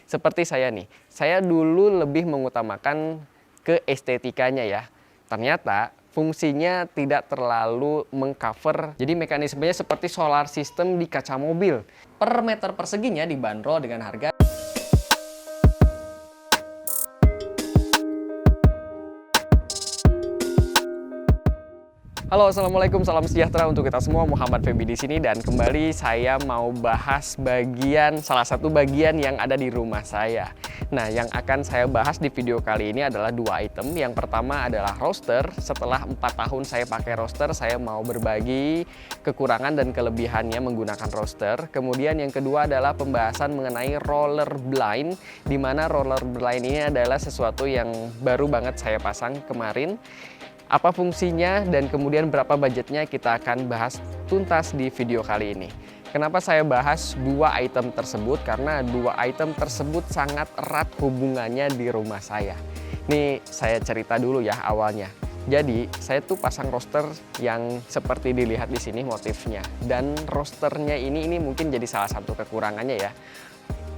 Seperti saya nih, saya dulu lebih mengutamakan ke estetikanya ya. Ternyata fungsinya tidak terlalu mengcover. Jadi mekanismenya seperti solar system di kaca mobil. Per meter perseginya dibanderol dengan harga Halo, assalamualaikum, salam sejahtera untuk kita semua. Muhammad Feby di sini dan kembali saya mau bahas salah satu bagian yang ada di rumah saya. Nah, yang akan saya bahas di video kali ini adalah dua item. Yang pertama adalah roaster. Setelah 4 tahun saya pakai roaster, saya mau berbagi kekurangan dan kelebihannya menggunakan roaster. Kemudian yang kedua adalah pembahasan mengenai roller blind, di mana roller blind ini adalah sesuatu yang baru banget saya pasang kemarin. Apa fungsinya dan kemudian berapa budgetnya kita akan bahas tuntas di video kali ini. Kenapa saya bahas dua item tersebut? Karena dua item tersebut sangat erat hubungannya di rumah saya. Nih saya cerita dulu ya awalnya. Jadi saya tuh pasang roster yang seperti dilihat di sini motifnya. Dan rosternya ini mungkin jadi salah satu kekurangannya ya.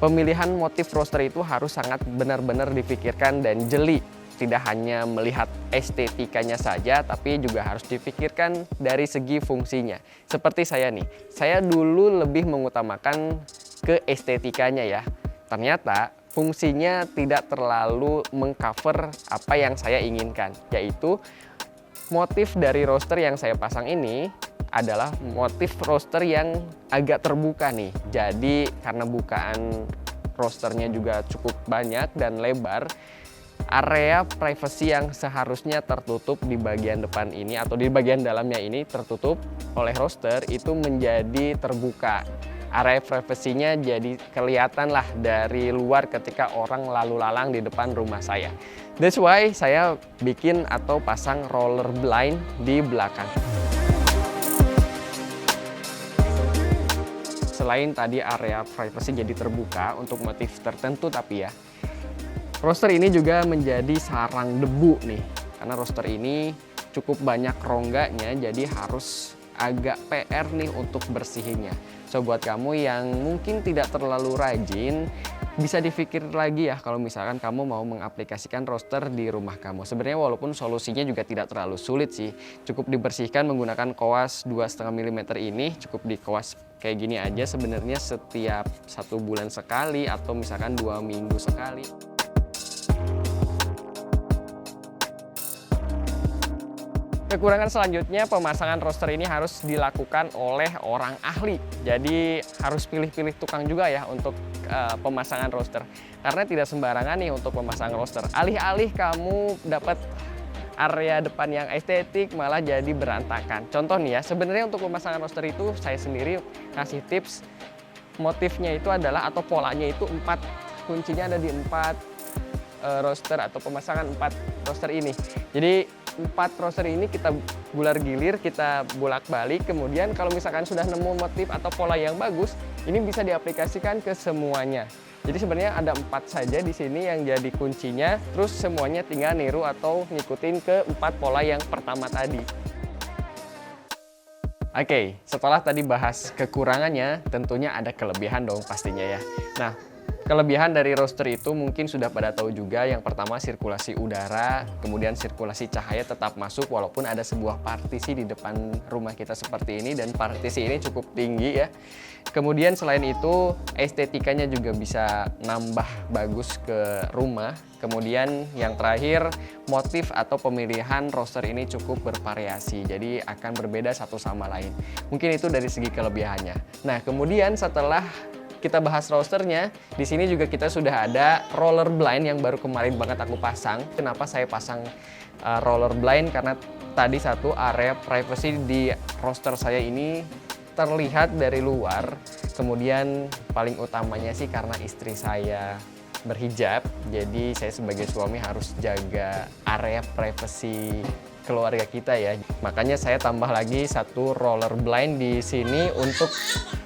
Pemilihan motif roster itu harus sangat benar-benar dipikirkan dan jeli. Tidak hanya melihat estetikanya saja, tapi juga harus dipikirkan dari segi fungsinya. Seperti saya nih, saya dulu lebih mengutamakan ke estetikanya ya. Ternyata fungsinya tidak terlalu mengcover apa yang saya inginkan, yaitu motif dari roster yang saya pasang ini adalah motif roster yang agak terbuka nih. Jadi karena bukaan rosternya juga cukup banyak dan lebar, area privacy yang seharusnya tertutup di bagian depan ini atau di bagian dalamnya ini tertutup oleh roster itu menjadi terbuka. Area privasinya jadi kelihatan lah dari luar ketika orang lalu lalang di depan rumah saya. That's why saya bikin atau pasang roller blind di belakang. Selain tadi area privacy jadi terbuka untuk motif tertentu tapi ya, roster ini juga menjadi sarang debu nih, karena roster ini cukup banyak rongganya, jadi harus agak PR nih untuk bersihinnya. So buat kamu yang mungkin tidak terlalu rajin, bisa dipikir lagi ya kalau misalkan kamu mau mengaplikasikan roster di rumah kamu. Sebenarnya walaupun solusinya juga tidak terlalu sulit sih, cukup dibersihkan menggunakan koas 2,5 mm ini, cukup dikoas kayak gini aja sebenarnya setiap 1 bulan sekali atau misalkan 2 minggu sekali. Kekurangan selanjutnya, pemasangan roster ini harus dilakukan oleh orang ahli. Jadi harus pilih-pilih tukang juga ya untuk pemasangan roster. Karena tidak sembarangan nih untuk pemasangan roster. Alih-alih kamu dapat area depan yang estetik malah jadi berantakan. Contoh nih ya, sebenarnya untuk pemasangan roster itu saya sendiri kasih tips. Motifnya itu adalah atau polanya itu 4, kuncinya ada di 4 roster atau pemasangan 4 roster ini. Jadi 4 roster ini kita gular gilir, kita bolak-balik. Kemudian kalau misalkan sudah nemu motif atau pola yang bagus, ini bisa diaplikasikan ke semuanya. Jadi sebenarnya ada 4 saja di sini yang jadi kuncinya. Terus semuanya tinggal niru atau ngikutin ke 4 pola yang pertama tadi. Oke, setelah tadi bahas kekurangannya, tentunya ada kelebihan dong pastinya ya. Nah, kelebihan dari roster itu mungkin sudah pada tahu juga. Yang pertama sirkulasi udara, kemudian sirkulasi cahaya tetap masuk walaupun ada sebuah partisi di depan rumah kita seperti ini dan partisi ini cukup tinggi ya. Kemudian selain itu estetikanya juga bisa nambah bagus ke rumah. Kemudian yang terakhir motif atau pemilihan roster ini cukup bervariasi, jadi akan berbeda satu sama lain. Mungkin itu dari segi kelebihannya. Nah kemudian setelah kita bahas rosternya, di sini juga kita sudah ada roller blind yang baru kemarin banget aku pasang. Kenapa saya pasang roller blind? Karena tadi satu area privacy di roster saya ini terlihat dari luar. Kemudian paling utamanya sih karena istri saya berhijab, jadi saya sebagai suami harus jaga area privacy keluarga kita ya. Makanya saya tambah lagi satu roller blind di sini untuk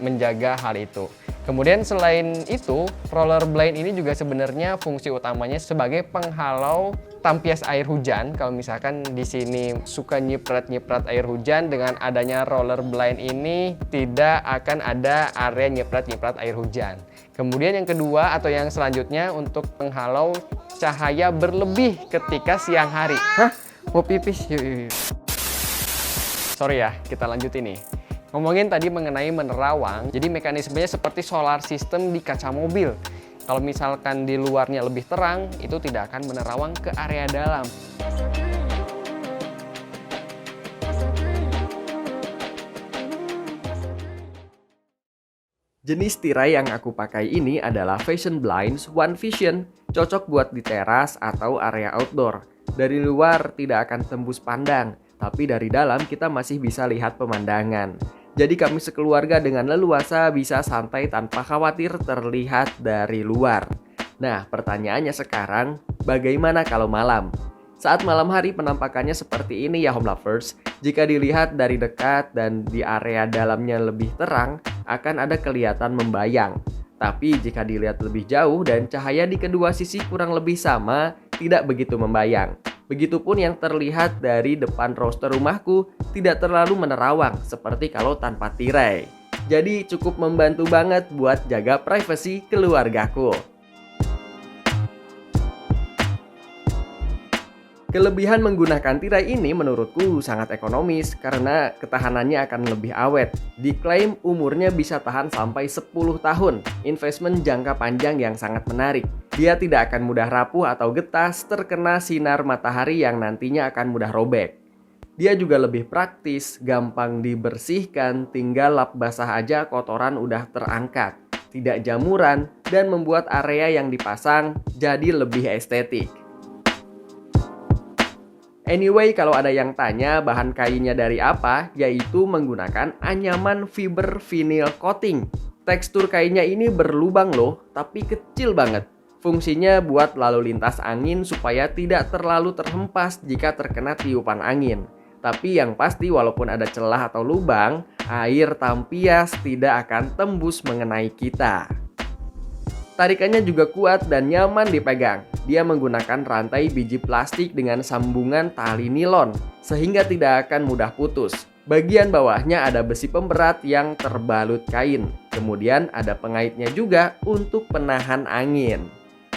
menjaga hal itu. Kemudian selain itu, roller blind ini juga sebenarnya fungsi utamanya sebagai penghalau tampias air hujan. Kalau misalkan di sini suka nyiprat-nyiprat air hujan, dengan adanya roller blind ini tidak akan ada area nyiprat-nyiprat air hujan. Kemudian yang kedua atau yang selanjutnya untuk penghalau cahaya berlebih ketika siang hari. Hah? Mau pipis? Yuk. Sorry ya, kita lanjut ini. Ngomongin tadi mengenai menerawang, jadi mekanismenya seperti solar system di kaca mobil. Kalau misalkan di luarnya lebih terang, itu tidak akan menerawang ke area dalam. Jenis tirai yang aku pakai ini adalah Fashion Blinds One Vision, cocok buat di teras atau area outdoor. Dari luar tidak akan tembus pandang, tapi dari dalam kita masih bisa lihat pemandangan. Jadi kami sekeluarga dengan leluasa bisa santai tanpa khawatir terlihat dari luar. Nah, pertanyaannya sekarang, bagaimana kalau malam? Saat malam hari penampakannya seperti ini ya home lovers. Jika dilihat dari dekat dan di area dalamnya lebih terang, akan ada kelihatan membayang. Tapi jika dilihat lebih jauh dan cahaya di kedua sisi kurang lebih sama, tidak begitu membayang. Begitupun yang terlihat dari depan roster rumahku tidak terlalu menerawang seperti kalau tanpa tirai. Jadi cukup membantu banget buat jaga privasi keluargaku. Kelebihan menggunakan tirai ini menurutku sangat ekonomis karena ketahanannya akan lebih awet. Diklaim umurnya bisa tahan sampai 10 tahun. Investment jangka panjang yang sangat menarik. Dia tidak akan mudah rapuh atau getas terkena sinar matahari yang nantinya akan mudah robek. Dia juga lebih praktis, gampang dibersihkan, tinggal lap basah aja kotoran udah terangkat. Tidak jamuran dan membuat area yang dipasang jadi lebih estetik. Anyway, kalau ada yang tanya bahan kayunya dari apa, yaitu menggunakan anyaman fiber vinyl coating. Tekstur kainnya ini berlubang loh, tapi kecil banget. Fungsinya buat lalu lintas angin supaya tidak terlalu terhempas jika terkena tiupan angin. Tapi yang pasti walaupun ada celah atau lubang, air tampias tidak akan tembus mengenai kita. Tarikannya juga kuat dan nyaman dipegang. Dia menggunakan rantai biji plastik dengan sambungan tali nilon, sehingga tidak akan mudah putus. Bagian bawahnya ada besi pemberat yang terbalut kain. Kemudian ada pengaitnya juga untuk penahan angin.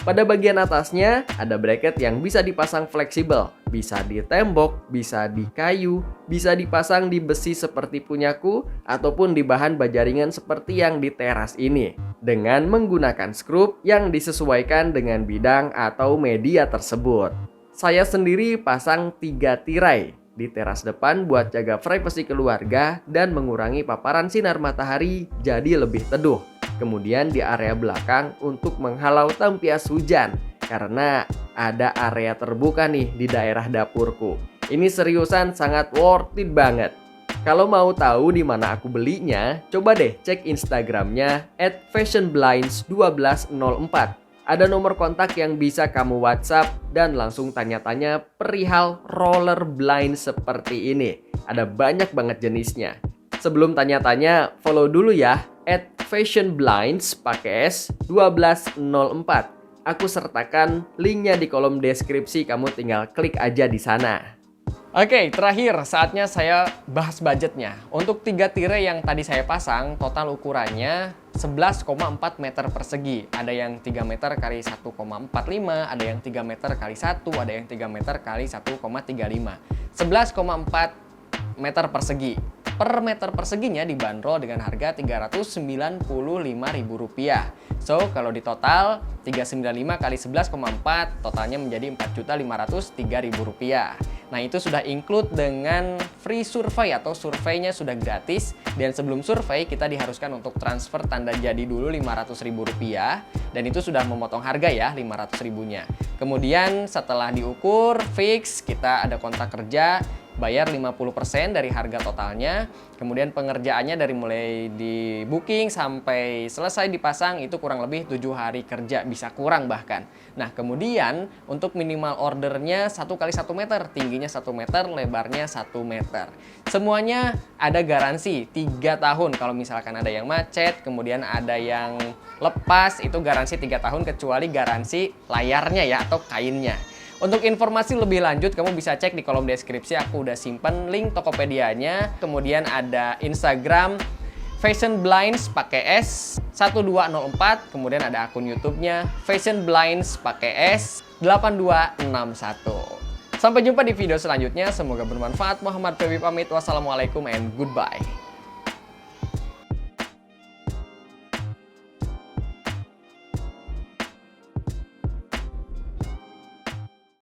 Pada bagian atasnya ada bracket yang bisa dipasang fleksibel. Bisa di tembok, bisa di kayu, bisa dipasang di besi seperti punyaku, ataupun di bahan bajaringan seperti yang di teras ini. Dengan menggunakan skrup yang disesuaikan dengan bidang atau media tersebut. Saya sendiri pasang 3 tirai di teras depan buat jaga privasi keluarga dan mengurangi paparan sinar matahari jadi lebih teduh. Kemudian di area belakang untuk menghalau tampias hujan karena ada area terbuka nih di daerah dapurku. Ini seriusan sangat worth it banget. Kalau mau tahu di mana aku belinya, coba deh cek Instagramnya @fashionblinds1204. Ada nomor kontak yang bisa kamu WhatsApp dan langsung tanya-tanya perihal roller blind seperti ini. Ada banyak banget jenisnya. Sebelum tanya-tanya, follow dulu ya @fashionblinds pakai S 1204. Aku sertakan linknya di kolom deskripsi, kamu tinggal klik aja di sana. Oke, terakhir saatnya saya bahas budgetnya. Untuk 3 tirai yang tadi saya pasang, total ukurannya 11,4 meter persegi. Ada yang 3 meter kali 1,45, ada yang 3 meter kali 1, ada yang 3 meter kali 1,35. 11,4 meter persegi. Per meter perseginya dibanderol dengan harga Rp395.000. So, kalau di total 395 kali 11,4 totalnya menjadi Rp4.503.000. Nah, itu sudah include dengan free survei atau surveinya sudah gratis. Dan sebelum survei kita diharuskan untuk transfer tanda jadi dulu Rp500.000 dan itu sudah memotong harga ya Rp500.000-nya. Kemudian setelah diukur fix, kita ada kontrak kerja bayar 50% dari harga totalnya. Kemudian pengerjaannya dari mulai di booking sampai selesai dipasang itu kurang lebih 7 hari kerja, bisa kurang bahkan. Nah, kemudian untuk minimal ordernya 1 kali 1 meter, tingginya 1 meter, lebarnya 1 meter. Semuanya ada garansi 3 tahun. Kalau misalkan ada yang macet, kemudian ada yang lepas, itu garansi 3 tahun kecuali garansi layarnya ya atau kainnya. Untuk informasi lebih lanjut, kamu bisa cek di kolom deskripsi, aku udah simpen link Tokopedia-nya. Kemudian ada Instagram Fashion Blinds pakai S 1204, kemudian ada akun YouTube-nya Fashion Blinds pakai S 8261. Sampai jumpa di video selanjutnya, semoga bermanfaat. Muhammad Febi pamit, wassalamualaikum and goodbye.